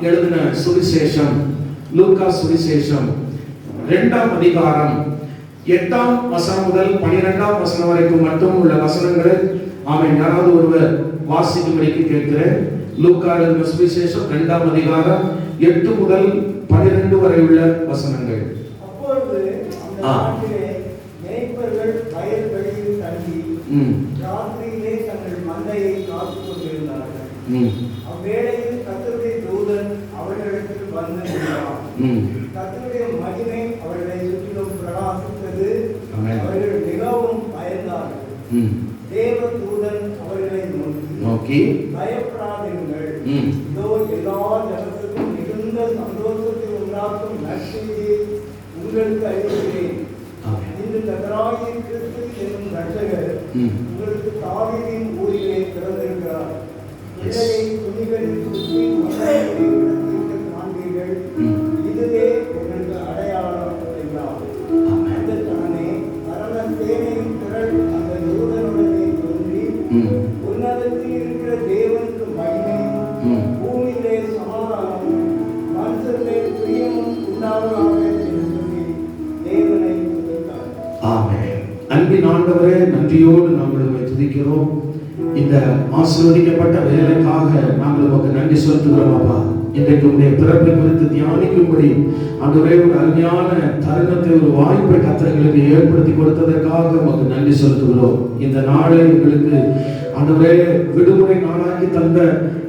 எழுதின சுவிசேஷம், லூக்கா சுவிசேஷம் 2ஆம் அதிகாரம் 8ஆம் வசனம் முதல் 12ஆம் வசனம் வரைக்கும் மட்டும் உள்ள வசனங்களை யாராவது ஒருவர் வாசிக்கும்படிக்கு கேட்கிறேன். லூக்கா எழுதின சுவிசேஷம் 2ஆம் அதிகாரம் 8 முதல் 12 வரை உள்ள வசனங்கள். அப்பொழுது அந்த நாட்டிலே மேய்ப்பர்கள் வயல்வெளியில் தங்கி ராத்திரியிலே தங்கள் மந்தையை காத்துக் கொண்டிருந்தார்கள். அவ்வேளையில் கர்த்தருடைய தூதன் அவர்களிடத்தில் வந்து நின்றார். கர்த்தருடைய மகிமை அவர்களை சுற்றிலும் பிரகாசித்தது. அவர்கள் மிகவும் பயந்தார்கள். தேவ தூதன் அவர்களை நோக்கி, பயப்படாதீர்கள், இதோ எல்லா ஜனத்துக்கும் மிகுந்த சந்தோஷத்தை உண்டாக்கும் நற்செய்தியை உங்களுக்கு அறிவிக்கிறேன். இன்று கர்த்தராகிய கிறிஸ்து என்னும் இரட்சகர் உங்களுக்கு தாவீதின் ஊரிலே பிறந்திருக்கிறார். பிள்ளையை துணிகளில் சுற்றி காண்பீர்கள். இதுவே உங்களுக்கு அடையாளம் என்றார். அந்த கணமே பரம சேனையின் திரள் அந்த தூதனுடனே தோன்றி, உன்னதத்தில் இருக்கிற தேவனுக்கு மகிமையும் பூமியிலே சமாதானமும் மனுஷர்களே பிரியமும் உண்டாவதாக என்று சொல்லி தேவனை துதித்தார். ஆமென். அன்பின் ஆண்டவரே, நன்றியோடு நாங்கள் உம்மை துதிக்கிறோம். இந்த ஆசீர்வதிக்கப்பட்ட வேலைக்காக நாங்கள் உமக்கு நன்றி செலுத்துகிறோம். அப்பா, இன்றைக்கு உடைய பிறப்பை குறித்து தியானிக்கும்படி ஆண்டவரே ஒரு அருமையான தருணத்தை, ஒரு வாய்ப்பை கர்த்தர்களுக்கு ஏற்படுத்தி கொடுத்ததற்காக உமக்கு நன்றி செலுத்துகிறோம். இந்த நாளை எங்களுக்கு ஆண்டவரே விடுமுறை நாளாக்கி தந்த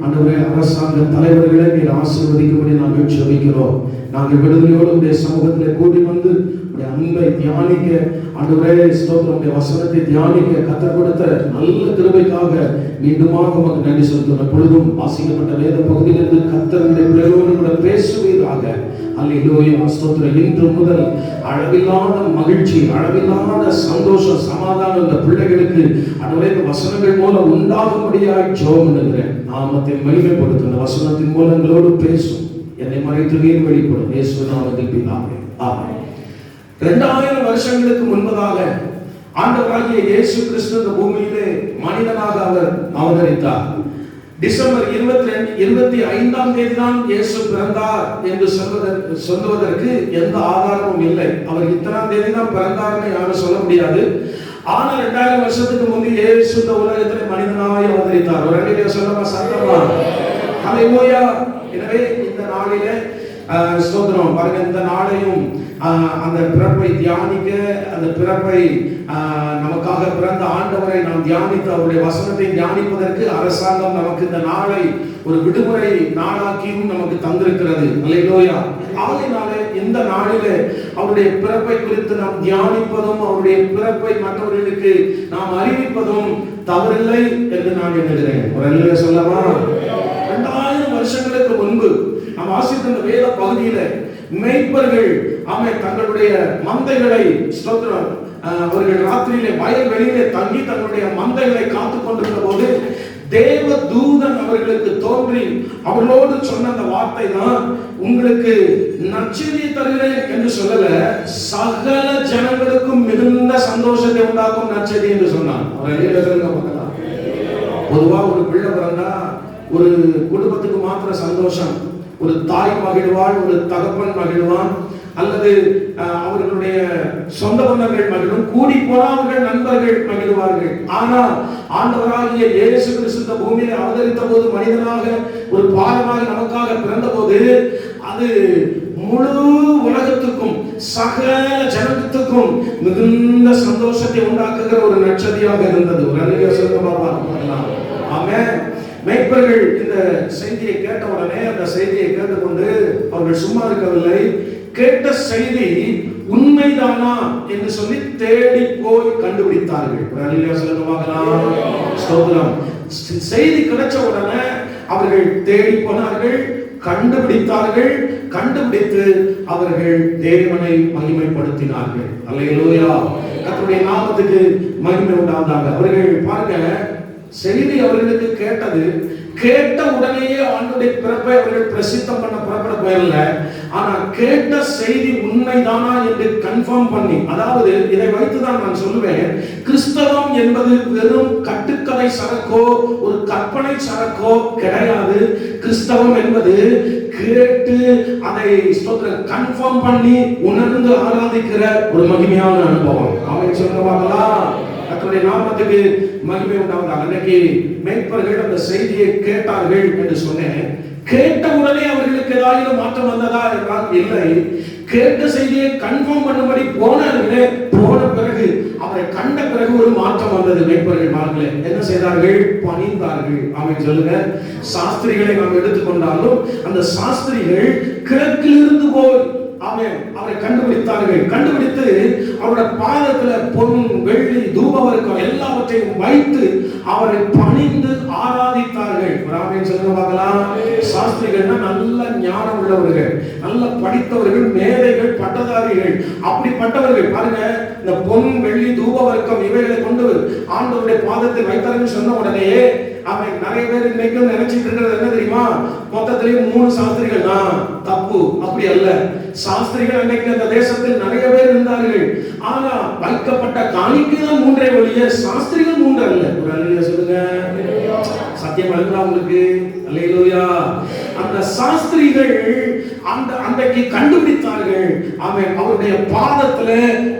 ஆண்டவரே அரசாங்க தலைவர்களை நீர் ஆசீர்வதிக்கும்படி நாங்கள் ஜெபிக்கிறோம். நாங்கள் விடுதலையோடு உடைய சமூகத்தில் கூடி வந்து உடைய அன்பை தியானிக்க, ஆண்டவரே ஸ்தோத்திரம், உடைய வசனத்தை தியானிக்க கர்த்தர் கொடுத்த நல்ல கிருபைக்காக மீண்டுமாக உமக்கு நன்றி செலுத்துகிறோம். பொழுதும் வாசிக்கப்பட்ட வேத பகுதியிலிருந்து கர்த்தருடைய பிள்ளைகளோடு கூட பேசுவீராக. அல்லேலூயா, ஸ்தோத்திரம். இன்று முதல் அளவில்லாத மகிழ்ச்சி, அளவில்லாத சந்தோஷம், சமாதானம் இந்த பிள்ளைகளுக்கு ஆண்டவரே இந்த வசனங்கள் மூலம் உண்டாகும்படியாய் ஜெபம் பண்ணுகிறேன். நாமத்தை மகிமைப்படுத்தும் இந்த வசனத்தின் மூலம் எங்களோடு பேசும். என்னை மறைத்து நீர் வெளிப்படும். இயேசு நாமத்தில் பிதாவே, ஆமென். 2000 வருஷங்களுக்கு முன்பதாக ஆண்டவராகிய இயேசு கிறிஸ்து இந்த பூமியிலே மனிதனாக அவர் அவதரித்தார். டிசம்பர் 25ஆம் தேதி தான் இயேசு பிறந்தார் என்று சொல்வதற்கு எந்த ஆதாரமும் இல்லை. அவர் இத்தனாம் தேதி தான் பிறந்தார்னு யாரும் சொல்ல முடியாது. ஆனால் 2000 வருஷத்துக்கு முன்பு இயேசு இந்த உலகத்திலே மனிதனாய் அவதரித்தார். ஒரு அடியிலே சொல்லமா சத்தமா ஹல்லேலூயா. எனவே இந்த நாளிலே ஸ்தோத்திரம் பாருங்க, இந்த நாளையும் அந்த பிறப்பை தியானிக்க, அந்த பிறப்பை நமக்காக பிறந்த ஆண்டவரை நாம் தியானித்து அவருடைய வசனத்தை தியானிப்பதற்கு அரசாங்கம் நமக்கு இந்த நாளை ஒரு விடுமுறை நாளாக்கியும் நமக்கு தந்திருக்கிறது. அல்லேலூயா. ஆகையினாலே இந்த நாளிலே அவருடைய பிறப்பை குறித்து நாம் தியானிப்பதும் அவருடைய பிறப்பை மற்றவர்களுக்கு நாம் அறிவிப்பதும் தவறில்லை என்று நான் எண்ணுகிறேன். ஒரு அல்லேலூயா சொல்லவா? 2000 வருஷங்களுக்கு முன்பு நாம் வாசித்த இந்த வேத பகுதியில மேய்ப்பர்கள் தங்களுடைய மந்தைகளை ஸ்தோத்திரம் அவர்கள் ராத்திரியிலே வயல்வெளியிலே தங்கி தங்களுடைய மந்தைகளை காத்துக் கொண்டிருந்த போது தேவ தூதன் அவர்களுக்கு தோன்றி அவர்களோடு சொன்ன அந்த வார்த்தை தான், உங்களுக்கு நற்செய்தியை தருகிறேன் என்று சொல்லல, சகல ஜனங்களுக்கும் மிகுந்த சந்தோஷத்தை உண்டாக்கும் நற்செய்தி என்று சொன்னான். பொதுவா ஒரு பிள்ளை பிறந்தா ஒரு குடும்பத்துக்கு மாத்திர சந்தோஷம். ஒரு தாய் மகிழ்வாள், ஒரு தகப்பன் மகிழ்வான், அல்லது அவர்களுடைய சொந்த பந்தங்கள் மகிழும், கூடி போனவர்கள் நண்பர்கள் மகிழ்வார்கள். ஆனால் ஆண்டவராகிய இயேசு கிறிஸ்து பூமியிலே அவதரித்த போது, மனிதனாக ஒரு பாலமாக நமக்காக பிறந்த போது, அது முழு உலகத்துக்கும் சகல ஜனத்துக்கும் மிகுந்த சந்தோஷத்தை உண்டாக்குகிற ஒரு நற்செய்தியாக இருந்தது. ஒரு அல்லேலூயா சொல்லுங்க பாப்பா. ஆமென். மேய்ப்பர்கள் இந்த செய்தியை கேட்ட உடனே அந்த செய்தியை கேட்டுக்கொண்டு அவர்கள் சும்மா இருக்கவில்லை. கேட்ட செய்தி உண்மைதானா என்று சொல்லி தேடி போய் கண்டுபிடித்தார்கள். செய்தி கிடைச்ச உடனே அவர்கள் தேடி போனார்கள், கண்டுபிடித்தார்கள். கண்டுபிடித்து அவர்கள் தேவனை மகிமைப்படுத்தினார்கள். அல்லேலூயா. கர்த்தருடைய நாமத்துக்கு மகிமை உண்டாவதாக. அவர்கள் பாருங்க, செய்தி அவர்களுக்கு கேட்டது. கேட்ட உடனேயே ஆண்டவருடைய பிறப்பை அவர்கள் பிரசித்தம் பண்ண புறப்பட போயிடல. ஆனா கேட்ட செய்தி உண்மைதானா என்று கன்ஃபார்ம் பண்ணி, அதாவது இதை வைத்துதான் நான் சொல்லுவேன், கிறிஸ்தவம் என்பது வெறும் கட்டுக்கதை சரக்கோ ஒரு கற்பனை சரக்கோ கிடையாது. கிறிஸ்தவம் என்பது கேட்டு அதை கன்ஃபார்ம் பண்ணி உணர்ந்து ஆராதிக்கிற ஒரு மகிமையான அனுபவம். அவன் சொல்லுவாங்களா, கர்த்தருடைய நாமத்துக்கு மகிமை உண்டாவதாக. அன்றைக்கு மேய்ப்பர்கள் அந்த செய்தியை கேட்டார்கள் என்று சொன்னேன். கேட்ட உடனே அவர்களுக்கு ஏதாவது மாற்றம் வந்ததா என்றால் இல்லை. கேட்ட செய்தியை கன்ஃபார்ம் பண்ணும்படி போனார்களே, போன பிறகு அவரை கண்ட பிறகு ஒரு மாற்றம் வந்தது. மேய்ப்பர்கள் மார்களே என்ன செய்தார்கள்? பணிந்தார்கள். அவன் சொல்லுங்க, சாஸ்திரிகளை நாம் எடுத்துக்கொண்டாலும் அந்த சாஸ்திரிகள் கிழக்கிலிருந்து போய் அவரை கண்டுபிடித்தார்கள். கண்டுபிடித்து அவருடைய பாதத்துல பொன் வெள்ளி தூபவர்க்கம் எல்லாவற்றையும் வைத்து அவரை பணிந்து ஆராதித்தார்கள். சொல்லுங்க பார்க்கலாம். சாஸ்திரிகள்னா நல்ல ஞானம் உள்ளவர்கள், நல்ல படித்தவர்கள், மேதைகள், பட்டதாரிகள். அப்படிப்பட்டவர்கள் பாருங்க, இந்த பொன் வெள்ளி தூபவர்க்கம் இவைகளை கொண்டு ஆண்டவருடைய பாதத்தை வைத்தார்கள். சொன்ன உடனே அவன் நிறைய பேர் இன்னைக்கும் நினைச்சிட்டு இருக்கிறது என்ன தெரியுமா? மொத்தத்திலேயே 3 சாஸ்திரிகள் தான். தப்பு, அப்படி அல்ல. சாஸ்திரிகள் அன்னைக்கு அந்த தேசத்தில் நிறைய பேர் இருந்தார்கள். ஆனா வைக்கப்பட்ட காணிக்கை தான் 3 ஒழிய சாஸ்திரிகள் 3 அல்ல. ஒரு அல்லேலூயா சொல்லுங்க. சத்தியம் அழுகிறா உங்களுக்கு? அல்லேலூயா. அந்த சாஸ்திரிகள் அன்றைக்கு கண்டுபிடித்தார்கள். அவருடைய பாதத்துல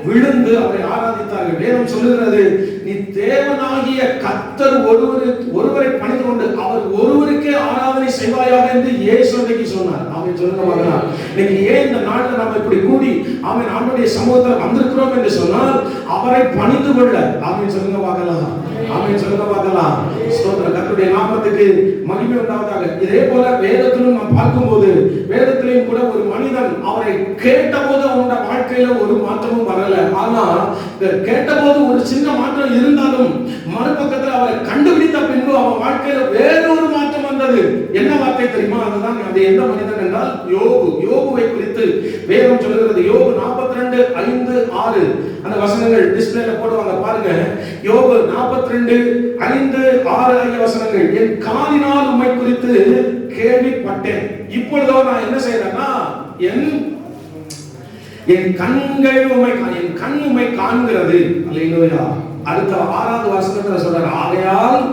விழுந்து அவரை ஆராதித்தார்கள். வேதம் சொல்லுகிறது, நீ தேவனாகிய கர்த்தர் ஒருவரை பணிந்து கொண்டு அவர் ஒருவருக்கே ஆராதனை செய்வாயாக என்று இயேசு அன்றைக்கு சொன்னார். அவன் சொல்லுங்க, இன்னைக்கு ஏன் இந்த நாட்டில் நாம் இப்படி கூடி ஆண்டவருடைய சமூகத்தில் வந்திருக்கிறோம் என்று சொன்னால் அவரை பணிந்து கொள்ள. அவன் சொல்லுங்க பார்க்கலாம். அவன் சொல்லுங்க பார்க்கலாம். ஸ்தோத்திரம். கர்த்தருடைய நாமத்துக்கு மகிமை உண்டாவதாக. இதே போல வேதத்திலும் நாம் பார்க்கும்போது, வேதத்திலையும் கூட ஒரு மனிதன் அவரை கேட்டபோது அவனுடைய வாழ்க்கையில ஒரு மாற்றமும் வரல. ஆனா கேட்டபோது ஒரு சின்ன மாற்றம் இருந்தாலும் மறுபக்கத்தில் அவரை கண்டுபிடித்த பின்பு அவன் வாழ்க்கையில வேறொரு மாற்றம் வந்தது. என்ன வார்த்தை தெரியுமா? அதுதான் அது எந்த மனிதன் என்றால் யோபு. யோபுவை குறித்து வேதம் சொல்லுகிறது. யோபு 42:5-6 அந்த வசனங்கள் டிஸ்பிளேல போடுவாங்க பாருங்க. யோபு 42:5-6 ஆகிய வசனங்கள். என் காதினால் உம்மை குறித்து கேள்விப்பட்டேன், இப்பொழுதோ நான் என்ன செய்யறேன்னா என் கண்கள் என் கண் உம்மை காண்கிறது. அல்லேலூயா. அடுத்த 6வது வசனத்துல சொல்றாரு, ஆகையால்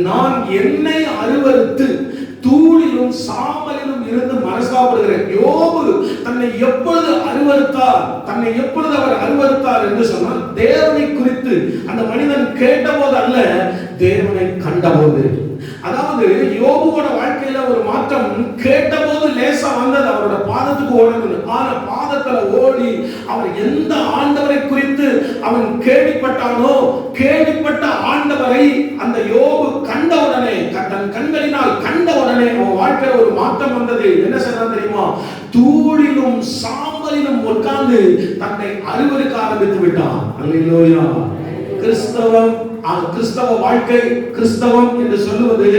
நான் என்னை அருவருத்து தூளிலும் சாம்பலிலும் இருந்து மனஸ்தாபப்படுகிறேன். யோபு தன்னை எப்பொழுது அவர் அருவருத்தார் என்று சொன்னால், தேவனை குறித்து அந்த மனிதன் கேட்டபோது அல்ல, தேவனை கண்டபோது. அதாவது யோபுவோட வாழ்க்கையில ஒரு மாற்றம் கேட்டபோது லேசா வந்தது. அவரோட பாதத்துக்கு ஓடணும். ஆனா பாதத்துல ஓடி அவர் எந்த ஆண்டவரை குறித்து அவன் கேள்விப்பட்டானோ, கேள்விப்பட்ட ஆண்டவரை அந்த யோபு கண்ட உடனே, தன் கண்களினால் கண்ட உடனே அவன் வாழ்க்கையில ஒரு மாற்றம் வந்தது. என்ன செய்யறான் தெரியுமா? தூளிலும் சாம்பலிலும் உட்கார்ந்து தன்னை அருவருக்க ஆரம்பித்து விட்டான். அல்லேலூயா. கிறிஸ்தவ வாழ்க்கை, கிறிஸ்தவம் என்று சொல்லுவது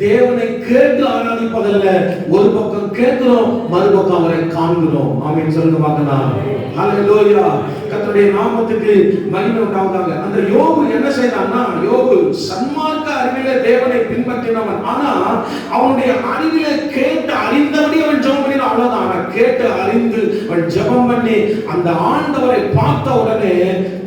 தேவனை கேட்டு ஆராதிப்பதல்ல. ஒரு பக்கம் கேட்கிறோம், மறுபக்கம் அவரை காண்கிறோம். ஆமென் சொல்லுங்க பார்க்கலாம். ஹல்லேலூயா. கர்த்தருடைய நாமத்துக்கு மகிமை உண்டாவதாக. அந்த யோபு என்ன செய்தான்னா, யோபு சன்மார்க்க அறிவிலே தேவனை பின்பற்றினவன். ஆனா அவனுடைய அறிவிலே கேட்டு அறிந்தபடி அவன் ஜெபம் பண்ணினான். அவ்வளவுதான். கேட்டு அறிந்து அவன் ஜெபம் பண்ணி அந்த ஆண்டவரை பார்த்த உடனே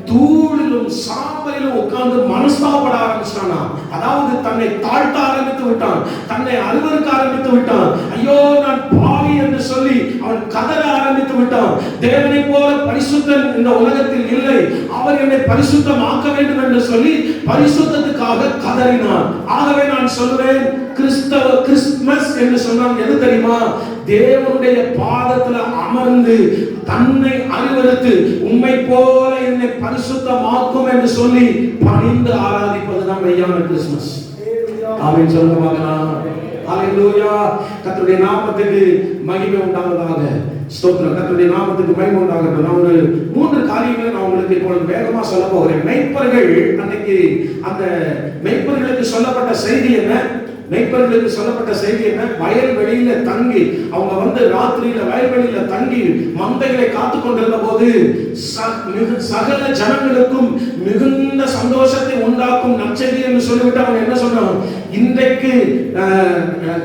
தூளிலும் சாம்பலிலும் உட்கார்ந்து மனஸ்தாபப்பட ஆரம்பிச்சானா. அதாவது தன்னை தாழ்த்த ஆரம்பித்து விட்டான், தன்னை அருவருக்க ஆரம்பித்து விட்டான். ஐயோ நான் பாவி என்று சொல்லி அவன் கதற ஆரம்பித்து விட்டான். தேவனை போல பரிசுத்தன் இந்த உலகத்தில் இல்லை, அவர் என்னை பரிசுத்தமாக்க வேண்டும் என்று சொல்லி பரிசுத்தத்துக்காக கதறினான். ஆகவே நான் சொல்லுவேன், கிறிஸ்துமஸ் என்று சொன்னால் எது தெரியுமா? தேவனுடைய பாதத்துல அமர்ந்து தன்னை அருவருத்து உம்மை போல என்னை பரிசுத்தமாக்கும் என்று சொல்லி பணிந்து ஆராதிப்பதுதான் மெய்யான கிறிஸ்துமஸ். ஆமென் சொல்லுங்க பார்க்கலாம். ஹல்லேலூயா. கர்த்தருடைய நாமத்துக்கு மகிமை உண்டாவதாக. ஸ்தோத்திரம். கர்த்தருடைய நாமத்துக்கு மகிமை உண்டாகட்டும். நான் ஒரு 3 காரியங்களை நான் உங்களுக்கு இப்பொழுது வேகமா சொல்ல போகிறேன். மேய்ப்பர்கள் அன்னைக்கு அந்த மேய்ப்பர்களுக்கு சொல்லப்பட்ட செய்தி என்ன? மேய்ப்பர்களுக்கு சொல்லப்பட்ட செய்தி என்ன? வயல்வெளியில தங்கி அவங்க ராத்திரியில வயல்வெளியில தங்கி மந்தைகளை காத்து கொண்டிருந்த போது சகல ஜனங்களுக்கும் மிகுந்த சந்தோஷத்தை உண்டாக்கும் நற்செய்தி என்று சொல்லிவிட்டு அவங்க என்ன சொன்னாங்க? இன்றைக்கு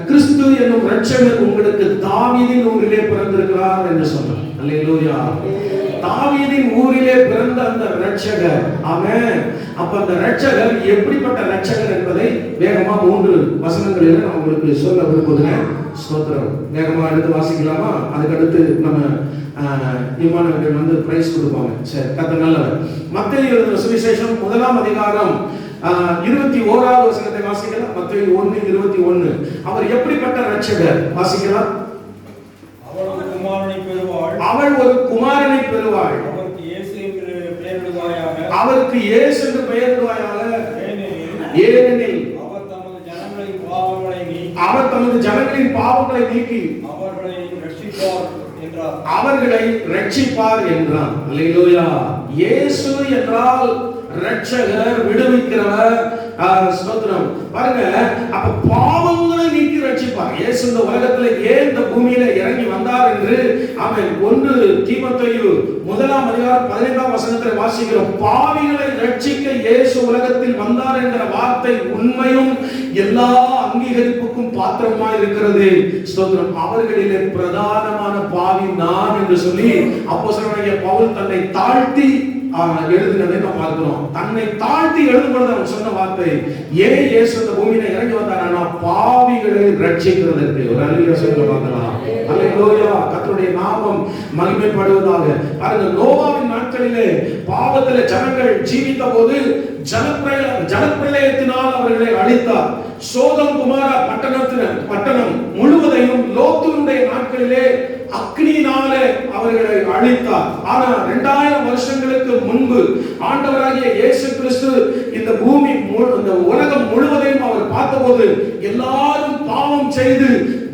கிறிஸ்து என்னும் இரட்சகர் உங்களுக்கு தாவீதின் ஊரிலே பிறந்திருக்கிறார் என்று சொன்னார். அல்லேலூயா. தாவீதின் ஊரிலே பிறந்த அந்த இரட்சகர், ஆமென். அப்ப அந்த இரட்சகர் எப்படிப்பட்ட இரட்சகர் என்பதை வேகமா 3 வசனங்களில் நான் உங்களுக்கு சொல்ல விரும்புகிறேன். ஸ்தோத்திரம். வேகமா எடுத்து வாசிக்கலாமா? அதுக்கு அடுத்து நம்ம இமானுவேல் வந்து பிரைஸ் கொடுப்பாங்க. சரி, கர்த்தர் நல்லவர். மத்தேயு எழுதின சுவிசேஷம் 1ஆம் அதிகாரம் 21வது வசனத்தை வாசிக்கலாம். மத்தேயு 1:21. அவர் எப்படிப்பட்ட இரட்சகர்? வாசிக்கலாம். அவள் ஒரு குமாரனை பெறுவாள். அவருக்கு இயேசு என்று பெயரிடுவாயாக. ஏனெனில் அவர் தமது ஜனங்களின் பாவங்களை நீக்கி அவர்களை ரட்சிப்பார் என்றார். அல்லேலூயா. இயேசு என்றால் இரட்சகர், விடுவிக்கிறவர். ஸ்தோத்திரம். பாருங்க, அப்ப பாவங்களை நீக்கி ரட்சிப்பார். இயேசு இந்த உலகத்துல ஏன் இந்த பூமியில இறங்கி வந்தார் என்று அவன் 1 தீமோத்தேயு 1ஆம் அதிகாரம் 15ஆம் வசனத்தில் வாசிக்கிறோம். பாவிகளை ரட்சிக்க இயேசு உலகத்தில் வந்தார் என்கிற வார்த்தை உண்மையும் எல்லா அங்கீகரிப்புக்கும் பாத்திரமாய் இருக்கிறது. ஸ்தோத்திரம். அவர்களிலே பிரதானமான பாவி நான் என்று சொல்லி அப்போஸ்தலனாகிய பவுல் தன்னை தாழ்த்தி எழுதினதை நாம் பார்க்கிறோம். தன்னை தாழ்த்தி எழுதும் பொழுது அவன் சொன்ன வார்த்தை, ஏன் இயேசு இந்த பூமியில இறங்கி வந்தாரா? பாவிகளை ரட்சிக்கிறதற்கு. ஒரு அல்லேலூயா சொல்ல பார்க்கலாம். அல்லேலூயா. கர்த்தருடைய நாமம் மகிமைப்படுவதாக. பாருங்க, நோவாவின் நாட்களிலே பாவத்திலே ஜனங்கள் ஜீவித்த போது ஜலப்பிரளயத்தினால் அவர்களை அழித்தார். சோதம் குமார பட்டணம் முழுவதையும் லோத்துடைய நாட்களிலே அக்னியினாலே அவர்களை அழித்தார். ஆனா 2000 வருஷங்களுக்கு முன்பு ஆண்டவராகிய இயேசு கிறிஸ்து இந்த பூமி இந்த உலகம் முழுவதையும் அவர் பார்த்தபோது எல்லாரும் பாவம் செய்து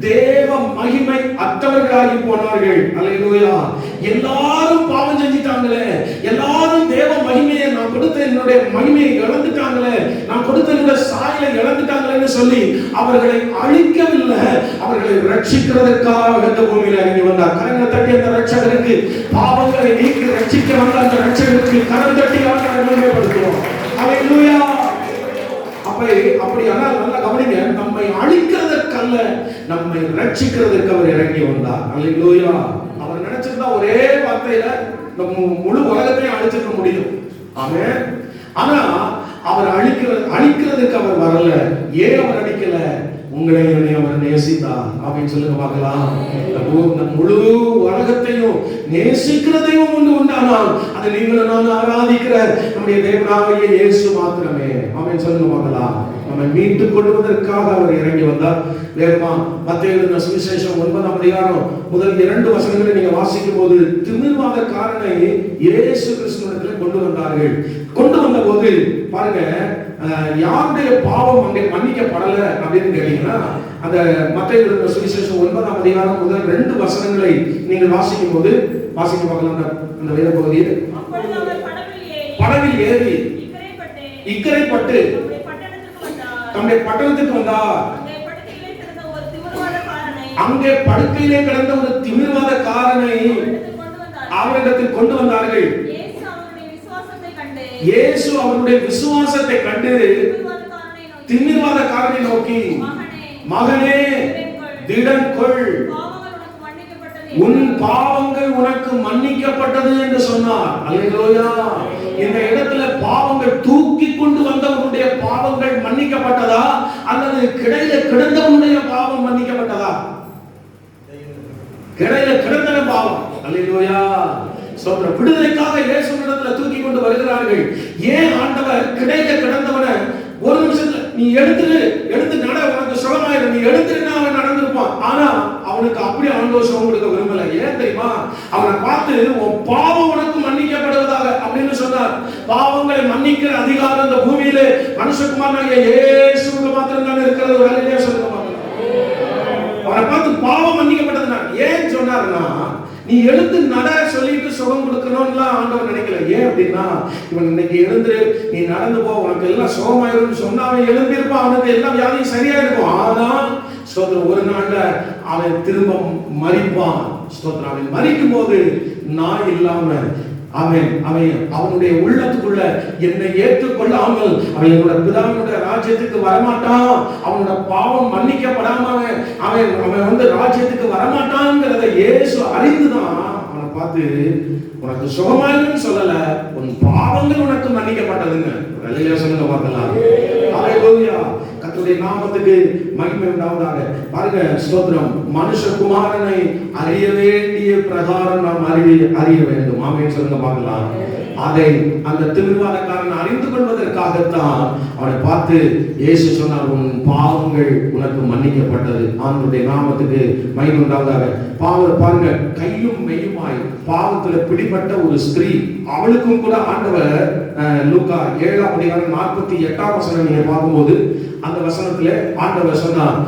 தேவ மகிமை அற்றவர்களாகி போனார்கள். அல்லேலூயா. எல்லாரும் பாவம் செஞ்சிட்டாங்களே, எல்லாரும் தேவ மகிமையை, நான் கொடுத்த என்னுடைய மகிமையை இழந்துட்டாங்களே, நான் கொடுத்த என்னுடைய சாயலை இழந்துட்டாங்களேன்னு சொல்லி அவர்களை அழிக்கவில்லை, அவர்களை ரட்சிக்கிறதற்காக இந்த பூமியில இறங்கி வந்தார். கரங்களை தட்டி அந்த ரட்சகருக்கு, பாவங்களை நீக்கி ரட்சிக்க வந்த அந்த ரட்சகருக்கு கரம் தட்டி அவர்களை மகிமைப்படுத்துவோம். அல்லேலூயா. அப்படியானால் நல்லா கவனிங்க, நம்மை அழிக்கிறதற்கல்ல, நம்மை ரட்சிக்கிறதற்கு அவர் இறங்கி வந்தார். அல்லேலூயா. அவர் நினைச்சிருந்தா ஒரே வார்த்தையில நம்ம முழு உலகத்தையும் அழிச்சிருக்க முடியும். ஆமென். ஆனா அவர் அழிக்கிறதுக்கு அவர் வரல. ஏன் அவர் அழிக்கல? உங்களை அவர் நேசித்தார். அப்படின்னு சொல்லுங்க பார்க்கலாம். முழு உலகத்தையும் நேசிக்கிறதையும் ஒன்று உண்டானால் அது நீங்களும் நான் ஆராதிக்கிற நம்முடைய தேவனாகிய இயேசு மாத்திரமே. அப்படின்னு சொல்லுங்க பார்க்கலாம். நம்மை மீட்டுக் கொள்வதற்காக அவர் இறங்கி வந்தார். வேகமா மத்தேயு எழுதின சுவிசேஷம் 9ஆம் அதிகாரம் முதல் 2 வசனங்களை நீங்க வாசிக்கும் போது திமிர்வாதக்காரனை இயேசு கிறிஸ்துவிடத்தில் கொண்டு வந்தார்கள். கொண்டு வந்த போது பாருங்க, யாருடைய பாவம் அங்கே மன்னிக்கப்படல அப்படின்னு கேட்டீங்கன்னா, அந்த மத்தேயு எழுதின சுவிசேஷம் 9ஆம் அதிகாரம் முதல் 2 வசனங்களை நீங்கள் வாசிக்கும் போது வாசிக்க பார்க்கலாம். அந்த வேத பகுதியில் படவில் ஏறி இக்கரைப்பட்டு தம்முடைய பட்டணத்துக்கு வந்தார். அங்கே படுக்கையிலே கிடந்த ஒரு திமிர்வாதக்காரனை அவரிடத்தில் கொண்டு வந்தார்கள். இயேசு அவருடைய விசுவாசத்தை கண்டு திமிர்வாதக்காரனை நோக்கி, மகனே திடன் கொள், உன் பாவங்கள் உனக்கு மன்னிக்கப்பட்டது என்று சொன்னார். அல்லேலூயா. இந்த இடத்துல பாவங்கள் தூக்கி கொண்டு வந்தவனுடைய பாவங்கள் மன்னிக்கப்பட்டதா அல்லது கிடையில கிடந்தவனுடைய பாவம் மன்னிக்கப்பட்டதா? கிடையில கிடந்தவன் பாவம். அல்லேலூயா. சொல்ற விடுதலைக்காக இயேசுவிடத்துல தூக்கி கொண்டு வருகிறார்கள். ஏன் ஆண்டவர் கிடையில கிடந்தவனை ஒரு நிமிஷத்துல நீ எடுத்து நட, உனக்கு சுகமாயிரும், நீ எடுத்துனா அவன் நடந்திருப்பான். ஆனா அவனுக்கு அப்படி ஆண்டவர் சுகம் கொடுக்க விரும்பல. ஏன் தெரியுமா? அவனை பார்த்து உன் பாவம் உனக்கு மன்னிக்கப்படுவதாக அப்படின்னு சொன்னார். பாவங்களை மன்னிக்கிற அதிகாரம் இந்த பூமியிலே மனுஷகுமாரனாகிய இயேசுவுக்கு மாத்திரம் தான் இருக்கிறது. வேலையிலே சொல்லுங்க. அவனை பார்த்து பாவம் மன்னிக்கப்பட்டதுனா ஏன் சொன்னார்னா, நீ எழுந்து நட சொல்லிட்டு சுகம் கொடுக்கணும்னு ஆண்டவர் நினைக்கல. ஏன் அப்படின்னா, இவன் இன்னைக்கு எழுந்து நீ நடந்து போ, உனக்கு எல்லாம் சுகமாயிரும் சொன்னா அவன் எழுந்திருப்பான், அவனுக்கு எல்லாம் வியாதியும் சரியா இருக்கும். ஆனா ஸ்தோத்திரம், ஒரு நாள்ல அவன் திரும்ப மரிப்பான். ஸ்தோத்திரம். அவன் மரிக்கும் போது நான் இல்லாம அவன் அவனுடைய உள்ளத்துக்குள்ள என்னை ஏற்றுக்கொள்ளாமல் அவன் என்னோட பிதாவினுடைய ராஜ்யத்துக்கு வரமாட்டான், அவனோட பாவம் மன்னிக்கப்படாம அவன் ராஜ்யத்துக்கு வரமாட்டான்ங்கிறத இயேசு அறிந்துதான் அவனை பார்த்து உனக்கு சுகமாயின்னு சொல்லல, உன் பாவங்கள் உனக்கு மன்னிக்கப்பட்டதுங்க. சொல்லுங்க பார்க்கலாம். ஹல்லேலூயா. கர்த்தருடைய நாமத்துக்கு மகிமை உண்டாவதாக. பாருங்க, ஸ்தோத்திரம். மனுஷகுமாரனை அறிய வேண்டிய பிரகாரம் நாம் அறிய வேண்டும். ஆமென் சொல்லுங்க பார்க்கலாம். அதை அந்த திருவிழாக்காரன் அறிந்து கொள்வதற்காகத்தான் அவனை பார்த்து இயேசு சொன்னார், உன் பாவங்கள் உனக்கு மன்னிக்கப்பட்டது. ஆண்டவருடைய நாமத்துக்கு மகிமை உண்டாவதாக. பாருங்க, கையும் மெய்யுமாய் பாவத்துல பிடிபட்ட ஒரு ஸ்திரீ, அவளுக்கும் கூட ஆண்டவர் லூக்கா 7:48 நீங்க பார்க்கும்போது அந்த வசனத்துல ஆண்டவர் சொன்னார்,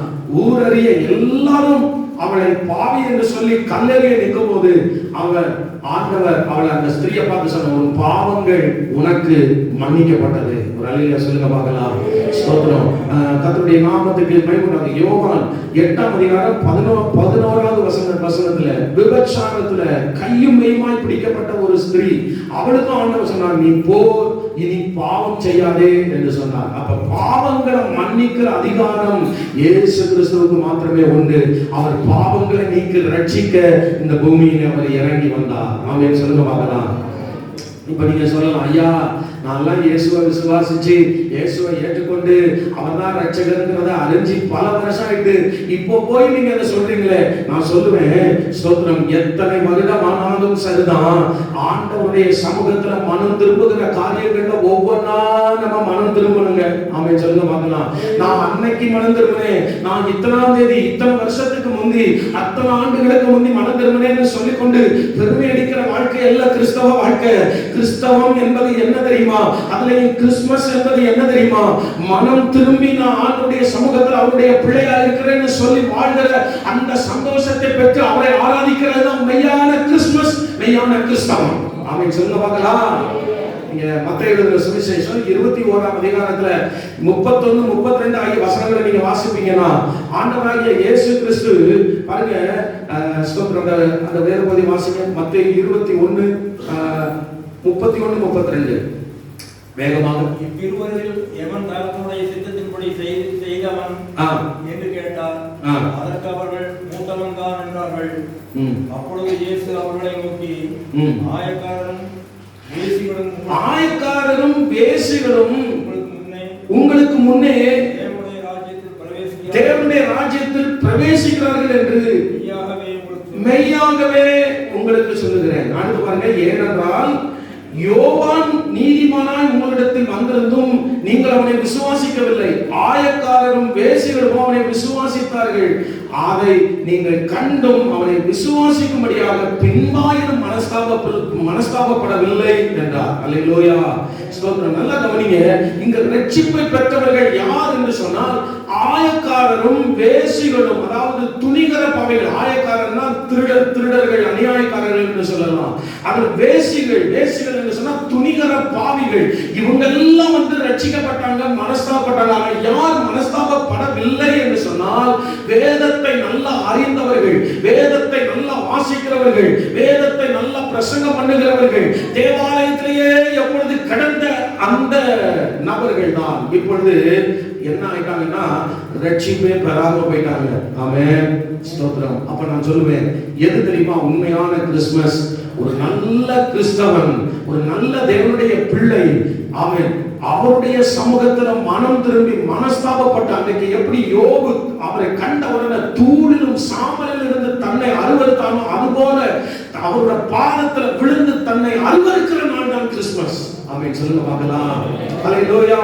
ஊரறிய எல்லாரும் அவளை பாவி என்று சொல்லி கல்லறையை நிற்கும் போது ஆண்டவர் அவளை அந்த ஸ்திரியை பார்த்து சொன்ன, உன் பாவங்கள் உனக்கு மன்னிக்கப்பட்டது. ஒரு அல்லேலூயா சொல்லுங்க பார்க்கலாம். ஸ்தோத்திரம். கர்த்தருடைய நாமத்துக்கு மகிமை உண்டாவதாக. யோவான் 8:11 வசனத்துல விபச்சாரத்துல கையும் மெய்யுமாய் பிடிக்கப்பட்ட ஒரு ஸ்திரீ, அவளுக்கும் ஆண்டவர் சொன்னார், நீ போ, இனி பாவம் செய்யாதே என்று சொன்னார். அப்ப பாவங்களை மன்னிக்கிற அதிகாரம் இயேசு கிறிஸ்துவுக்கு மாத்திரமே உண்டு. அவர் பாவங்களை நீக்கி ரட்சிக்க இந்த பூமியில அவர் இறங்கி வந்தார். ஆமென் சொல்லுங்க பார்க்கலாம். இப்ப நீங்க சொல்லலாம், ஐயா நான்லாம் இயேசுவை விசுவாசிச்சு இயேசுவை ஏற்றுக்கொண்டு அவர் தான் ரட்சகர்ங்கிறத அறிஞ்சு பல வருஷம் ஆயிட்டு, இப்போ போய் நீங்க அதை சொல்றீங்களே. நான் சொல்லுவேன், ஸ்தோத்திரம், எத்தனை வருடம் ஆனாலும் சரிதான், ஆண்டவருடைய சமூகத்துல மனம் திரும்புகிற காரியங்கள்ல ஒவ்வொன்னா நம்ம மனம் திரும்பணுங்க. ஆமென் சொல்லுங்க பார்க்கலாம். நான் அன்னைக்கு மனம் திரும்பினேன், நான் இத்தனாம் தேதி இத்தனை வருஷத்துக்கு முந்தி அத்தனை ஆண்டுகளுக்கு முந்தி மனம் திரும்பினேன்னு சொல்லிக்கொண்டு பெருமை அடிக்கிற வாழ்க்கை அல்ல கிறிஸ்தவ வாழ்க்கை. கிறிஸ்தவம் என்பது என்ன தெரியுமா? அதுலயும் கிறிஸ்துமஸ் என்பது என்ன தெரியுமா? மனம் திரும்பி நான் ஆண்டவருடைய சமூகத்தில் அவருடைய பிள்ளையா இருக்கிறேன்னு சொல்லி வாழ்கிற அந்த சந்தோஷத்தை பெற்று அவரை ஆராதிக்கிறது தான் மெய்யான கிறிஸ்துமஸ், மெய்யான கிறிஸ்தவம். ஆமென் சொல்லுங்க பார்க்கலாம். நீங்க மத்தேயு எழுதின சுவிசேஷம் 21ஆம் அதிகாரத்துல 31, 32 ஆகிய வசனங்களை நீங்க வாசிப்பீங்கன்னா ஆண்டவராகிய இயேசு கிறிஸ்து பாருங்க, ஸ்தோத்திரம், அந்த வேத பகுதி வாசிங்க. மத்தேயு 21 31, 32 வேகமாக. இவ்விருவரில் எவன் தன்னுடைய சித்தத்தின்படி செய்தவன் என்று கேட்டார். அதற்கு அவர்கள் மூத்தவன் தான் என்றார்கள். அப்பொழுது இயேசு அவர்களை நோக்கி, ஆயக்காரரும் வேசிகளும் உங்களுக்கு முன்னே தேவனுடைய ராஜ்யத்தில் பிரவேசிக்கிறார்கள் என்று மெய்யாகவே உங்களுக்கு சொல்லுகிறேன். அடுத்து பாருங்க, ஏனென்றால் யோவான் நீதிமானாய் உங்களிடத்தில் வந்திருந்தும் நீங்கள் அவனை விசுவாசிக்கவில்லை, ஆயக்காரரும் வேசிகளும் அவனை விசுவாசித்தார்கள், அதை நீங்கள் கண்டும் அவனை விசுவாசிக்கும்படியாக பின்வாயினும் மனஸ்தாபப்படவில்லை என்றார். அல்லேலூயா. ஸ்தோத்திரம். நல்லா கவனிங்க, இங்க ரட்சிப்பை பெற்றவர்கள் யார் என்று சொன்னால் ஆயக்காரரும் வேசிகளும், அதாவது துணிகர பாவிகள். ஆயக்காரர்னா திருடர்கள், அநியாயக்காரர்கள் என்று சொல்லலாம். அது வேசிகள் என்று சொன்னா துணிகர பாவிகள். இவங்க எல்லாம் ரட்சிக்கப்பட்டாங்க, மனஸ்தாபப்பட்டாங்க. யார் மனஸ்தாபப்படவில்லை என்று சொன்னால் வேதத்தை நல்லா அறிந்தவர்கள், வேதத்தை நல்லா வாசிக்கிறவர்கள், வேதத்தை நல்லா பிரசங்கம் பண்ணுகிறவர்கள், தேவாலயத்திலேயே எப்பொழுது கடந்த அந்த நபர்கள் தான் இப்பொழுது என்ன ஆயிட்டாங்கன்னா ரட்சிப்பே பெறாம போயிட்டாங்க. ஆமென் ஸ்தோத்திரம். அப்ப நான் சொல்லுவேன், எது தெரியுமா உண்மையான கிறிஸ்துமஸ்? ஒரு நல்ல கிறிஸ்தவன், ஒரு நல்ல தேவனுடைய பிள்ளை, ஆமென், அவருடைய சமூகத்துல மனம் திரும்பி மனஸ்தாபப்பட்ட அன்றைக்கு எப்படி யோபு அவரை கண்ட உடனே தூளிலும் சாம்பலில் இருந்து தன்னை அருவருத்தானோ அதுபோல அவருடைய பாதத்துல விழுந்து தன்னை அருவருக்கிற நாள் தான் கிறிஸ்துமஸ். ஆமென் சொல்லுங்க பார்க்கலாம். ஹல்லேலூயா.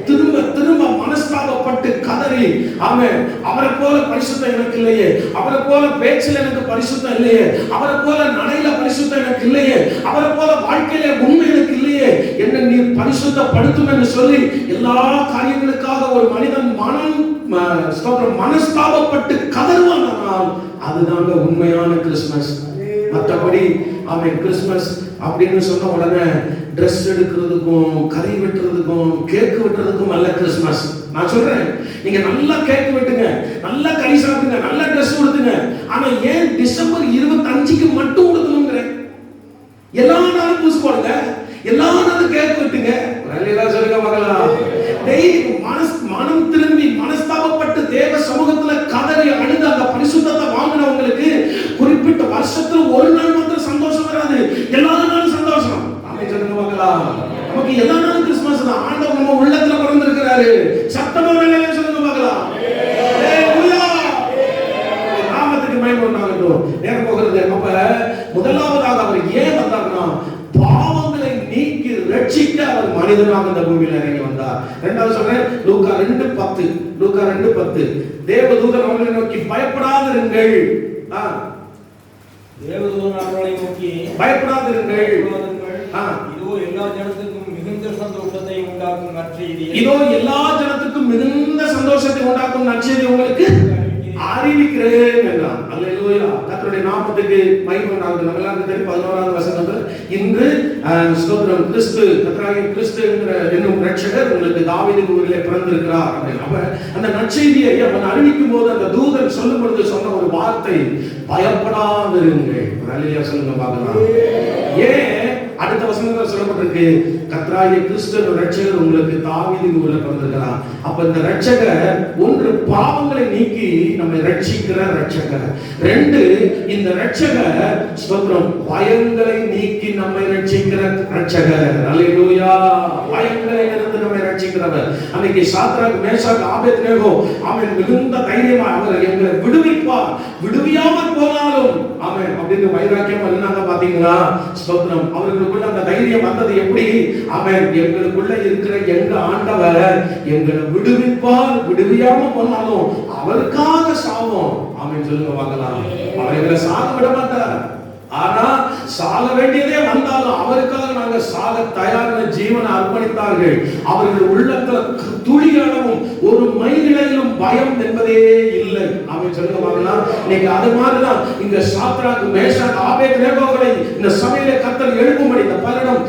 திரும்ப மனஸ்தாபப்பட்டு கதறி, ஆமென், அவரை போல பரிசுத்தம் எனக்கு இல்லையே, அவரை போல பேச்சில் எனக்கு பரிசுத்தம் இல்லையே, அவரை போல நடையில பரிசுத்தம் எனக்கு இல்லையே, அவரை போல வாழ்க்கையில உண்மை எனக்கு இல்லையே, என்ன நீர் பரிசுத்தப்படுத்தும் என்று சொல்லி எல்லா காரியங்களுக்காக ஒரு மனிதன் மனஸ்தாபப்பட்டு கதறுவானால் அதுதாங்க உண்மையான கிறிஸ்துமஸ். மற்றபடி அவன் கிறிஸ்துமஸ் அப்படின்னு சொன்ன உடனே ட்ரெஸ் எடுக்கிறதுக்கும் கறி வெட்டுறதுக்கும் கேக்கு வெட்டுறதுக்கும் அல்ல கிறிஸ்துமஸ். நான் சொல்றேன், நீங்க நல்லா கேக்கு வெட்டுங்க, நல்லா கறி சாப்பிடுங்க, நல்லா ட்ரெஸ் கொடுத்துங்க. ஆனா ஏன் டிசம்பர் 25க்கு மட்டும் கொடுக்கணுங்கிறேன்? எல்லா நாளும் பூசு போடுங்க, எல்லா நாளும் கேக் வெட்டுங்க. சொல்லுங்க பார்க்கலாம். டெய்லி மனம் திரும்பி மனஸ்தாபப்பட்டு தேவ சமூகத்துல கதறி அழுது அந்த பரிசுத்தத்தை வாங்கினவங்களுக்கு குறிப்பிட்ட வருஷத்துல ஒரு நாள் மாத்திரம் சந்தோஷம் வராது, எல்லா நாளும் சந்தோஷம். சொல்லுங்க பார்க்கலாம். நமக்கு எல்லா நாளும் கிறிஸ்துமஸ் தான். ஆண்டவர் நம்ம உள்ளத்துல பிறந்திருக்கிறாரு. சத்தமா சொல்லுங்க பார்க்கலாம். நாமத்துக்கு மகிமை உண்டாகட்டும். நேரம் போகிறது. அப்ப முதலாவதாக அவர் ஏன் வந்தார்னா, பாவங்களை நீக்கி ரட்சிக்க அவர் மனிதனாக இந்த பூமியில இறங்கி வந்தார். இரண்டாவது சொல்றேன், லூக்கா 2:10. லூக்கா 2:10. தேவதூதன் அவர்களை நோக்கி பயப்படாதிருங்கள். தேவதூதன் அவர்களை நோக்கி பயப்படாதிருங்கள். இதோ எல்லா ஜனத்துக்கும் மிகுந்த சந்தோஷத்தை உண்டாக்கும் நற்செய்தி. இதோ எல்லா ஜனத்துக்கும் மிகுந்த சந்தோஷத்தை உண்டாக்கும் நற்செய்தி உங்களுக்கு அறிவிக்கிறேன் என்றார். அல்லேலூயா. கர்த்தருடைய நாமத்துக்கு மகிமை உண்டாகட்டும். நம்ம எல்லாருக்கும் தெரியும் 11வது வசனத்துல இன்று ஸ்தோத்திரம், கிறிஸ்து கர்த்தராகிய கிறிஸ்து என்னும் இரட்சகர் உங்களுக்கு தாவீது ஊரிலே பிறந்திருக்கிறார் அப்படின்னு. அப்ப அந்த நற்செய்தியை அவன் அறிவிக்கும் போது அந்த தூதன் சொல்லும் பொழுது சொன்ன ஒரு வார்த்தை, பயப்படாதிருங்கள். அல்லேலூயா சொல்லுங்க பார்க்கலாம். ஏன் அடுத்த வசனத்துல சொல்லப்பட்டிருக்கு, கர்த்தராகிய கிறிஸ்து இரட்சகர் உங்களுக்கு தாவீது ஊரிலே பிறந்திருக்கிறார். அப்ப இந்த இரட்சகர் ஒன்று பாவங்களை நீக்கி நம்மை ரட்சிக்கிற இரட்சகர், ரெண்டு இந்த இரட்சகர் ஸ்தோத்திரம் பயங்களை நீக்கி நம்மை ரட்சிக்கிற இரட்சகர். அல்லேலூயா. பயங்களை இருந்து நம்மை ரட்சிக்கிறவர். அன்னைக்கு சாத்ராக் மேஷாக் ஆபேத்நேகோ அவன் மிகுந்த தைரியமா அவர் எங்களை விடுவிப்பார், விடுவியாமல் போனாலும் ஆமென் அப்படின்னு வைராக்கியம் இருந்தாங்க. பாத்தீங்களா ஸ்தோத்திரம். அவர்களுக்குள்ள அந்த தைரியம் வந்தது எப்படி? ஆமென், எங்களுக்குள்ள இருக்கிற எங்க ஆண்டவர் எங்களை விடுவிப்பார், விடுவியாம போனாலும் அவருக்காக சாவோம். ஆமென் சொல்லுங்க பார்க்கலாம். அவர் எங்களை சாக விட மாட்டார். ஆனா சாக வேண்டியதே வந்தாலும் அவருக்காக நாங்க சாக தயாரான ஜீவனை அர்ப்பணித்தார்கள். அவர்கள் உள்ளத்துல துளி அளவும் ஒரு மைலிலும் பயம் என்பதே இல்லை. அவன் சொல்லுங்க பார்க்கலாம். இன்னைக்கு அது மாதிரிதான் இங்க சாத்ராக் மேஷாக் ஆபேத்நேகோவை இந்த சபையில கர்த்தர் எழுப்பும்படி இந்த பலரும்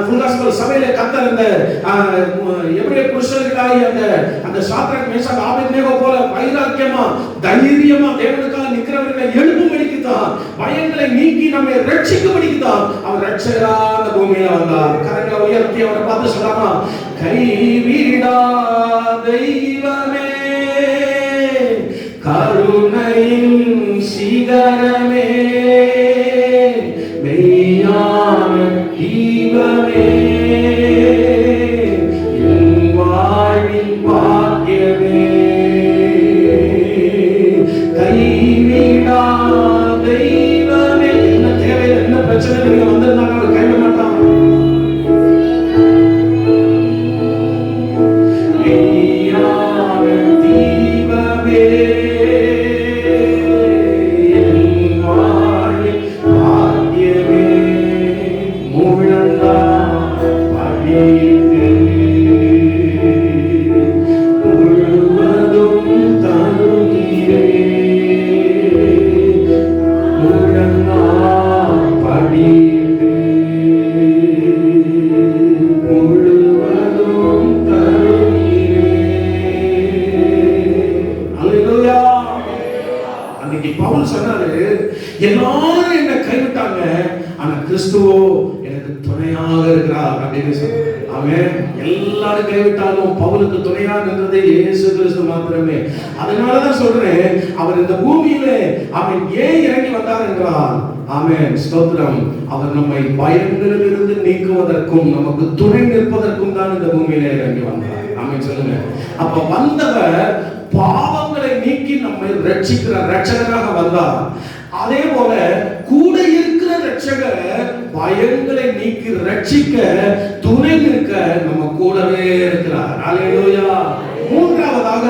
ஃபுல் காஸ்பல் சபையில கர்த்தர் இந்த எபிரேய புருஷர்களாகி அந்த சாத்ராக் மேஷாக் ஆபேத்நேகோ போல வைராக்கியமா தைரியமா தேவனுக்காக நிக்கிறவர்களை எழுப்பும்படிக்கு தான், பயங்களை நீக்கி நம்மை ரட்சிக்கும்படிக்கு தான் அவர் ரட்சகரா இந்த பூமியில வந்தார். கரங்களை உயர்த்தி அவரை பார்த்து சொல்லாமா, கைவிடா தெய்வமே, கருணையின் சிகரமே, மெய்யான தீபமே, என் வாழ்வின் பாக்கியமே, கைவிடா தெய்வமே. என்ன தேவை, என்ன பிரச்சனை நீங்க வந்திருந்தாங்க அவர் கைவிட மாட்டான். எல்லாரும் என்ன கைவிட்டாங்க, ஆனா கிறிஸ்துவோ எனக்கு துணையாக இருக்கிறார் அப்படின்னு சொல்றாரு. அவன் எல்லாரும் கைவிட்டாலும் பவுலுக்கு துணையாக இருந்தது இயேசு கிறிஸ்து மாத்திரமே. அதனாலதான் சொல்றேன், அவர் இந்த பூமியிலே அவன் ஏன் இறங்கி வந்தார் என்றால், ஆமென் ஸ்தோத்திரம், அவர் நம்மை பயங்களிலிருந்து நீக்குவதற்கும் நமக்கு துணை நிற்பதற்கும் தான் இந்த பூமியிலே இறங்கி வந்தார். ஆமென் சொல்லுங்க. அப்ப வந்தவர் பாவங்களை நீக்கி நம்மை ரட்சிக்கிற ரட்சகராக வந்தார். அதே போல கூட இருக்கிற ரட்சகர் பயங்களை நீக்கி ரட்சிக்க துணை நிற்க நம்ம கூடவே இருக்கிறார். அல்லேலூயா. மூன்றாவதாக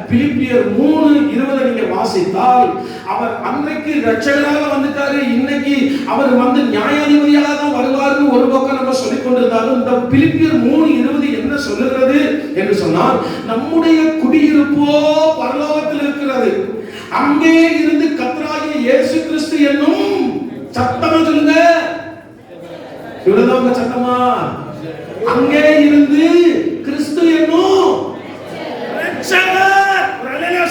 பிலிப்பியர் 3:20 நீங்க வாசித்தால், அவர் அன்றைக்கு ரட்சகராக வந்துட்டாரு, இன்னைக்கு அவர் வந்து நியாயாதிபதியாக தான் வருவார்னு ஒரு பக்கம் நம்ம சொல்லிக் கொண்டிருந்தாலும், இந்த பிலிப்பியர் 3:20 என்ன சொல்லுகிறது என்று சொன்னால், நம்முடைய குடியிருப்போ பரலோகத்தில் இருக்கிறது, அங்கே இருந்து கர்த்தராகிய இயேசு கிறிஸ்து என்னும் சத்தமா சொல்லுங்க, இவ்வளவுதான் சத்தமா, அங்கே இருந்து கிறிஸ்து என்னும் ரட்சகர்,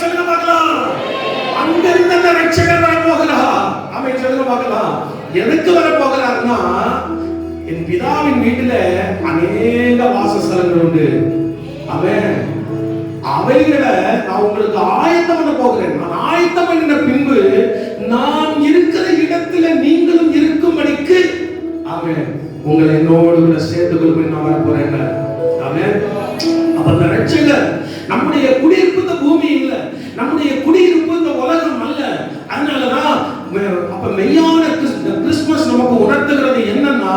சொல்லுங்க பார்க்கலாம், அங்க இருந்து அந்த ரட்சகர் வர போகிறார். ஆமென் சொல்லுங்க பார்க்கலாம். எதுக்கு வர போகிறாருன்னா, என் பிதாவின் வீட்டில அநேக வாசஸ்தலங்கள் உண்டு. அவன் அவைகளை நான் உங்களுக்கு ஆயத்தம் பண்ண போகிறேன். நான் ஆயத்தம் பண்ணின பின்பு நான் இருக்கிற இடத்துல நீங்களும் இருக்கும்படிக்கு அவன் உங்களை என்னோடு கூட சேர்த்து கொண்டு நான் வர போறேன். அவன் அப்ப அந்த ரட்சகர் நம்முடைய குடியிருப்பு இந்த பூமி இல்ல, நம்முடைய குடியிருப்பு இந்த உலகம் அல்ல. அதனாலதான் அப்ப மெய்யான கிறிஸ்துமஸ் நமக்கு உணர்த்துகிறது என்னன்னா,